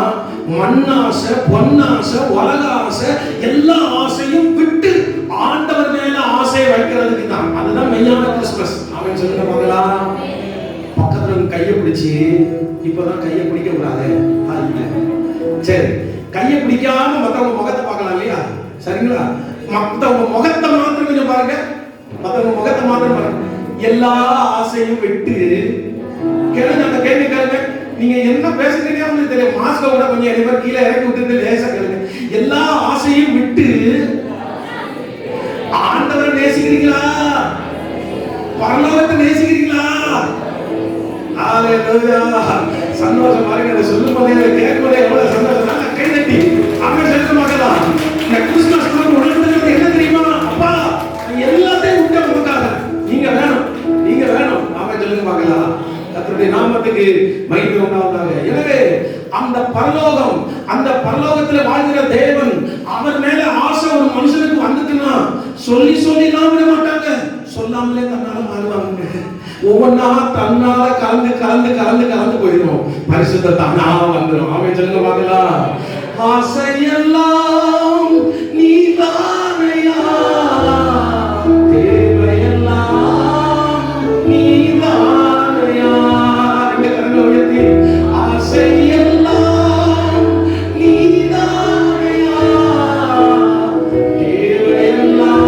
மண்ணாசை, பொன்னாசை, உலக ஆசை, எல்லா ஆசையும் விட்டு ஆண்டவர் மேல ஆசையை வைக்கிறதுக்கு தான். அதுதான் மெய்யான கிறிஸ்துமஸ். அவன் சொல்லுங்க பார்க்கலாம், பக்கத்துல கையை பிடிச்சி, இப்பதான் கையை பிடிக்க கூடாது, சரி கையை பிடிக்காம மத்தவங்க முகத்தை பார்க்கலாம் இல்லையா? சரிங்களா? மத்தவங்க முகத்தை மாத்திரம் கொஞ்சம் பாருங்க, மத்தவங்க முகத்தை மாத்திரம் பாருங்க. எல்லா ஆசையும் விட்டு கேளுங்க, அந்த கேள்வி கேளுங்க. நீங்க என்ன பேசுறீங்க உங்களுக்கு தெரியும். மாஸ்க கூட கொஞ்சம் எல்லாம் கீழே இறக்கி விட்டு லேசா கேளுங்க. எல்லா ஆசையும் விட்டு ஆண்டவரை நேசிக்கிறீங்களா? பரலோகத்தை நேசிக்கிறீங்களா? ஹalleluya. சந்தோஷம் பாருங்க. அதை சொல்லும் போதே கேட்கும் போதே எவ்வளவு சந்தோஷம். கை தட்டி அவன் சொல்ல மாட்டலாம். இந்த கிறிஸ்துமஸ் உணர்த்துறது என்ன தெரியுமா? அப்பா எல்லாத்தையும் விட்டு உங்களுக்காக நீங்க வேணும், நீங்க வேணும். அவன் சொல்லுங்க பார்க்கலாம். கர்த்தருடைய நாமத்துக்கு மகிமை உண்டாவதாக. எனவே அந்த பரலோகம், அந்த பரலோகத்தில் வாழ்கிற தேவன், அவர் மேல ஆசை ஒரு மனுஷனுக்கு வந்துட்டுன்னா சொல்லி எல்லாம் விட மாட்டாங்க, சொல்லாமலே தன்னால மாறுவாங்க. ஒவ்வொன்னா தன்னால கலந்து கலந்து கலந்து கலந்து போயிடும். பரிசுத்த தானா வந்துடும். அவன் சொல்லுங்க பார்க்கலாம். ஆசையெல்லாம் நீதானையா, தேவையெல்லாம் நீதானையா. ரெண்டு கரங்களை உயர்த்தி ஆசையெல்லாம் நீதானையா, தேவையெல்லாம்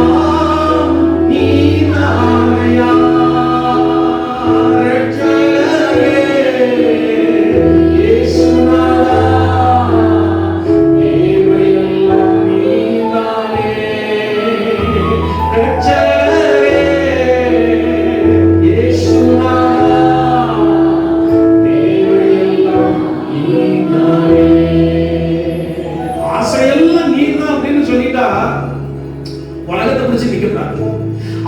நீதானையா. உலகத்தை பிடிச்சு நிற்கிறாங்க.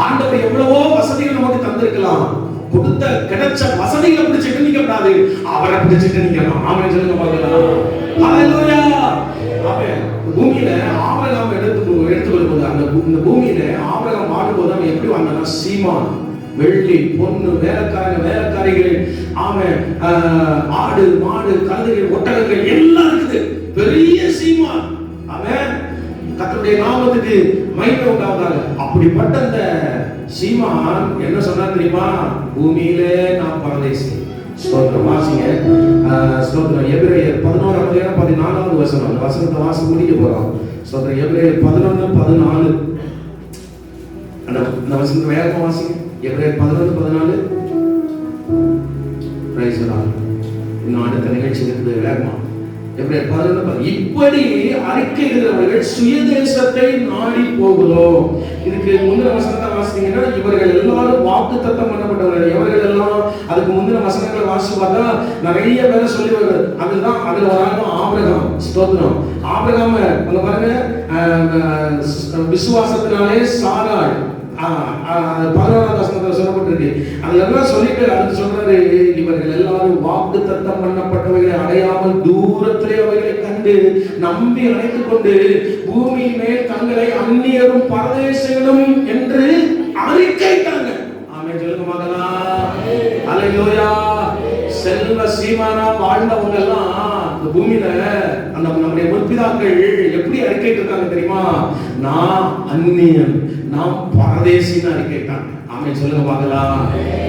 ஆண்டவர் எவ்வளவோ வசதிகள் நமக்கு தந்திருக்கலாம், கொடுத்த கிடைச்ச வசதிகளை பிடிச்சிட்டு நிற்கக்கூடாது, அவரை பிடிச்சிட்டு நிற்கணும். ஆமென் சொல்லுங்க பார்க்கலாம். ஹalleluya. ஆமென். பூமியில ஆபிரகாம் எடுத்து வரும்போது, அந்த பூமியில ஆபிரகாம் வாழும்போது அவன் எப்படி வாழ்ந்தானா, சீமான், வெள்ளி, பொன்னு, வேலைக்காரிகள், ஆமென், ஆடு, மாடு, கழுதைகள், ஒட்டகங்கள் எல்லாம் இருக்குது. பெரிய சீமான். ஆமென். கர்த்தருடைய நாமத்துக்கு மகிமை உண்டாவதாக. அப்படிப்பட்ட அந்த சீமான் என்ன சொன்னார் தெரியுமா? பூமியிலே நான் பரதேசி. ஸ்தோத்திரம். வாசிங்க. ஸ்தோத்திரம். எபிரேயர் 11:14 வசனம். அந்த வசனத்தை வாசி முடிக்க போறோம். ஸ்தோத்திரம். எபிரேயர் 11:14. அந்த வசனத்தை வேகமா வாசிங்க. எபிரேயர் 11:14. Praise the Lord. இன்னும் அடுத்த நிகழ்ச்சி இருக்குது, வேகமா. இப்படி அறிக்கையிடுகிறவர்கள் சுயதேசத்தை நாடி போகிறோம். இதுக்கு முந்தின வசனத்தை வாசித்தீங்கன்னா, இவர்கள் எல்லாரும் வாக்குத்தத்தம் பண்ணப்பட்டவர்கள். எவர்கள் எல்லாம் அதுக்கு முந்தின வசனங்களை வாசிச்சு பார்த்தா நிறைய பேரை சொல்லி வருது. அதுதான் அதுல வராங்க ஆபிரகாம். ஸ்தோத்திரம். ஆபிரகாம் அங்க பாருங்க, விசுவாசத்தினாலே சாராள் 11ஆம் வசனத்துல சொல்லப்பட்டிருக்கு. அதுல எல்லாம் சொல்லிட்டு அதுக்கு சொல்றாரு, இவர்கள் எல்லாரும் வாக்கு தத்தம் பண்ணப்பட்டவைகளை அடையாமல் தூரத்திலே அவைகளை கண்டு நம்பி அழைத்துக் கொண்டு பூமியின் மேல் தங்களை அந்நியரும் பரதேசிகளும் என்று அறிக்கைட்டாங்க. ஆமென் சொல்லுங்க மகளா. ஹalleluya. செல்வ சீமானா வாழ்ந்தவங்க எல்லாம் இந்த பூமியில அந்த நம்முடைய முற்பிதாக்கள் எப்படி அறிக்கைட்டு இருக்காங்க தெரியுமா? நான் அந்நியன், நான் பரதேசின்னு அறிக்கைட்டாங்க. ஆமென் சொல்லுங்க பார்க்கலாம்.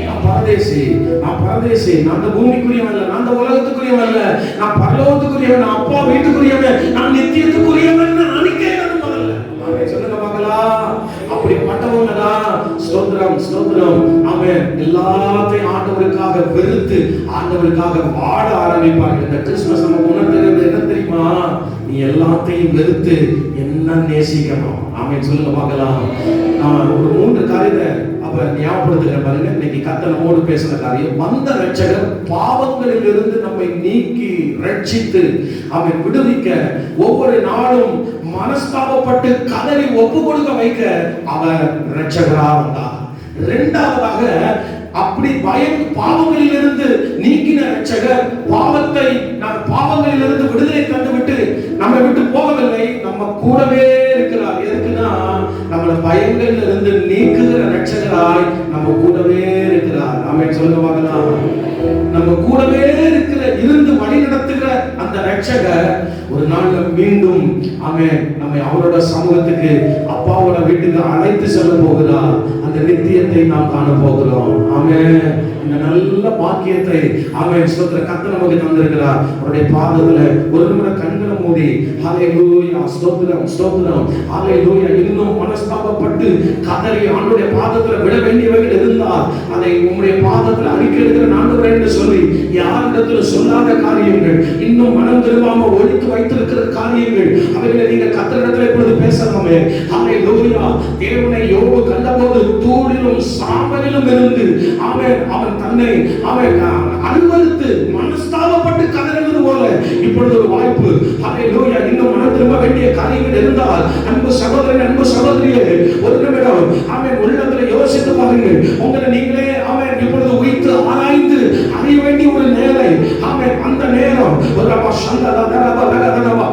நான் பரதேசி, நான் பரதேசி, நான் அந்த பூமிக்குரியவன் இல்ல, நான் அந்த உலகத்துக்குரியவன் இல்ல, நான் பரலோகத்துக்குரியவன், நான் அப்பா வீட்டுக்குரியவன், நான் நித்தியத்துக்குரியவன் அறிக்கையிடணும் முதல்ல. ஆமென் சொல்லுங்க பார்க்கலாம். அப்படிப்பட்டவங்க தான் ஸ்தோத்திரம் ஸ்தோத்திரம். ஆமென். எல்லாத்தையும் ஆண்டவருக்காக வெறுத்து ஆண்டவருக்காக வாழ ஆரம்பிப்பார்கள். இந்த கிறிஸ்துமஸ் நம்ம உணர்த்துறது என்ன தெரியுமா? நீ எல்லாத்தையும் வெறுத்து என்ன நேசிக்கணும். ஆமென் சொல்லுங்க பார்க்கலாம். நான் ஒரு 3 காரியத்தை அப்ப ஞாபகப்படுத்துகிற பாருங்க, இன்னைக்கு கர்த்தர் நம்மோடு பேசின காரியம், வந்த ரட்சகர் பாவங்களில் இருந்து நம்மை நீக்கி ரட்சித்து அவன் விடுவிக்க, ஒவ்வொரு நாளும் மனஸ்தாபப்பட்டு கதறி ஒப்பு கொடுக்க வைக்க அவர் ரட்சகரா வந்தார். இரண்டாவதாக, அப்படி பாவங்களில் இருந்து நீக்கின ரட்சகர் பாவங்களில் இருந்து விடுதலை தந்துவிட்டு நம்மை விட்டு போகவில்லை, நம்ம கூடவே இருக்கிறார். எதுக்குன்னா, நம்மள பயங்களில் இருந்து நீக்குகிற ரட்சகராய் நம்ம கூடவே இருக்கிறார். ஆமென் சொல்லுங்க பார்க்கலாம். நம்ம கூடவே இருந்து வழி நடத்துகிற அந்த ரட்சகர் ஒரு நாள் மீண்டும் ஆமென் நம்மை அவரோட சமூகத்துக்கு, அப்பாவோட வீட்டுக்கு அழைத்து செல்ல போகிறார். அந்த நித்தியத்தை நாம் காண போகிறோம். ஆமென். இந்த நல்ல பாக்கியத்தை ஆமென் ஸ்தோத்திர கர்த்தர் நமக்கு தந்திருக்கிறார். அவருடைய பாதத்துல ஒரு நிமிடம் கண்களை மூடி ஹalleluya ஸ்தோத்திரம் ஸ்தோத்திரம் ஹalleluya, இன்னும் மனஸ்தாபப்பட்டு கதறி ஆண்டவருடைய பாதத்துல விட வேண்டியவர்கள் இருந்தால் அதை உம்முடைய பாதத்துல அறிக்கையிடுகிற ஆண்டவரே என்று சொல்லி, யாரிடத்துல சொல்லாத காரியங்கள், இன்னும் மனம் திரும்பாம ஒழித்து வைத்திருக்கிற காரியங்கள், அவைகளை நீங்க கர்த்தரிடத்துல இப்பொழுது பேசலாமே. ஹalleluya. தேவனை யோபு கண்டபோது தூளிலும் சாம்பலிலும் இருந்து அவன் தன்னை அனுமதித்து மனஸ்தாபப்பட்டு கதறினது போல இப்பொழுது ஒரு வாய்ப்பு. ஹalleluya. இன்னும் மனம் திரும்ப வேண்டிய காரியங்கள் இருந்தால் அன்பு சகோதரன் அன்பு சகோதரியே, ஒரு நிமிடம் உள்ளத்துல யோசித்து பாருங்கள். உங்களை நீங்களே இப்பொழுது உயிர்த்து ஆராய்ந்து அறிய வேண்டிய ஒரு நேரம். அந்த நேரம்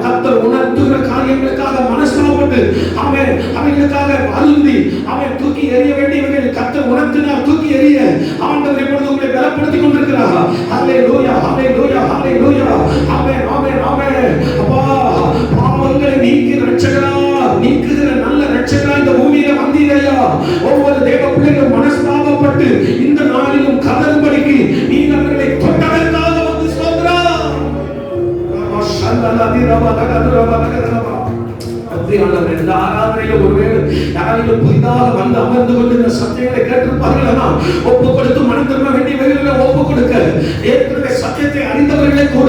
கர்த்தர் உணர்த்துகிற காரியங்களுக்காக மனஸ்தாபப்பட்டு அவைகளுக்காக அருந்தி தூக்கி எறிய வேண்டியவர்கள் கர்த்தர் உணர்த்தினார். தூக்கி எறிய ஆண்டவர் இப்பொழுது உங்களை பலப்படுத்திக் கொண்டிருக்கிறார். ஹalleluya ஹalleluya ஹalleluya. ஆமென் ஆமென் ஆமென். அப்பா, பாவங்களை நீக்கிற ரட்சகரா, நீக்குகிற நல்ல ரட்சகரா இந்த பூமியில வந்தீரையா. ஒவ்வொரு தேவ பிள்ளைகள் மனஸ்தாபப்பட்டு இந்த நாளிலும் கதறும்படிக்கு நீ அவர்களை தொட்டதற்காக வந்து ஸ்தோத்திரம். இந்த ஆராதனையில ஒருவேளை யாராலும் புதிதாக வந்து அமர்ந்து கொண்டு சத்தியங்களை கேட்டிருப்பார்கள். ஒப்பு கொடுத்து மனம் திரும்ப வேண்டியவர்களை ஒப்பு கொடுக்க ஏற்கனவே சத்தியத்தை அறிந்தவர்களே கூட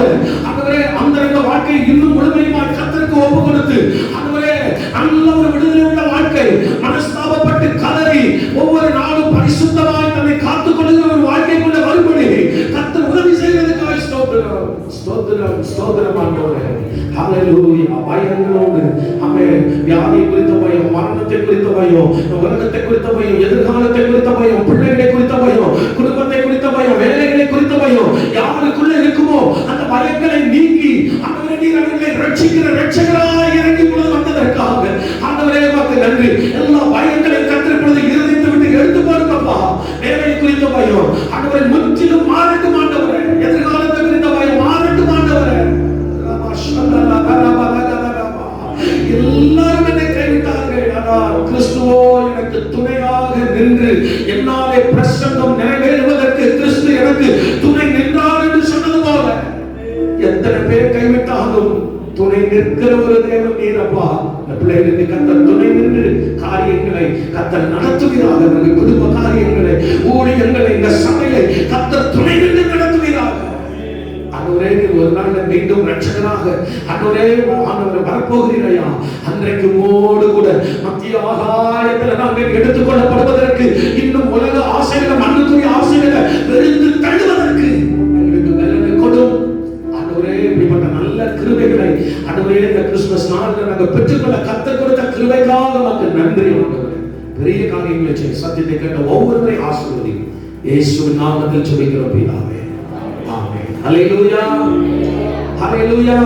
அவரே அந்த வாழ்க்கை இன்னும் முழுமையாக கர்த்தருக்கு ஒப்பு கொடுத்து அவரே நல்ல ஒரு விடுதலை உள்ள வாழ்க்கை, மனஸ்தாபப்பட்டு கதறி ஒவ்வொரு நாளும் பரிசுத்தமாய் தன்னை காத்துக் கொள்கிற ஒரு வாழ்க்கைக்குள்ள வரும்படி கர்த்தர் உதவி செய்வதற்காக ஸ்தோத்திரம் ஸ்தோத்திரம் ஸ்தோத்திரம் ஆண்டவரே. ஹalleluya. பயங்களோடு வியாதி குறித்த பயம், மரணத்தை குறித்த பயம், உலகத்தை குறித்த பயம், எதிர்காலத்தை குறித்த பயம், பிள்ளைகளை குறித்த பயம், குடும்பத்தை குறித்த பயம், வேலைகளை குறித்த பயம் யாருக்குள்ள இருக்குமோ அந்த பயங்களை நீக்கி அவர்களை ரட்சிக்கிற ரட்சகராய் இறங்கி பொழுது வந்ததற்காக ஆண்டவரே உமக்கு நன்றி. எல்லா பயங்களை கர்த்தர் பொழுது இருதயத்தை விட்டு எடுத்து பாருங்கப்பா. வேலை குறித்த பயம் ஆண்டவரே முற்றிலும் மாறட்டும் ஆண்டவரே. எதிர்காலத்தை குறித்த பயம் மாறட்டும் ஆண்டவரே. எல்லாரும் என்னை கைவிட்டார்கள், ஆனால் கிறிஸ்துவோ எனக்கு துணையாக நின்று என்னாலே பிரசங்கம் நிறைவேறுவதற்கு கிறிஸ்து எனக்கு துணை நின்றார் என்று சொன்னது போல எத்தனை பேர் கைவிட்டாலும் துணை நிற்கிற ஒரு தேவன் நீரப்பா. பிள்ளைகளுக்கு கர்த்தர் துணை நின்று காரியங்களை கர்த்தர் நடத்துகிறார். குடும்ப காரியங்களை, ஊழியர்களை, இந்த சபையை கர்த்தர் துணை நின்று நடத்துகிறார். ஆண்டவரே, ஒரு நாள் மீண்டும் ரட்சகராக ஆண்டவரே வரப்போகிறீரையா, அன்றைக்கு மோடு கூட மத்திய ஆகாயத்தில் நாங்கள் எடுத்துக்கொள்ளப்படுவதற்கு, இன்னும் உலக ஆசைகளை, மண்ணுக்குரிய ஆசைகளை வெறுத்து தள்ளுவதற்கு எங்களுக்கு வேலை கொடும் ஆண்டவரே. இப்படிப்பட்ட நல்ல கிருபைகளை ஆண்டவரே இந்த கிறிஸ்துமஸ் நாளில் நாங்கள் பெற்றுக்கொள்ள கர்த்தர் கொடுத்த கிருபைக்காக நமக்கு நன்றி ஆண்டவரே. பெரிய காரியங்களை செய்ய சத்தியத்தை கேட்ட ஒவ்வொருவரை ஆசீர்வதி இயேசுவின் நாமத்தில் ஜெபிக்கிறோம் பிதாவே. ஆமென். ஹalleluya ஹalleluya.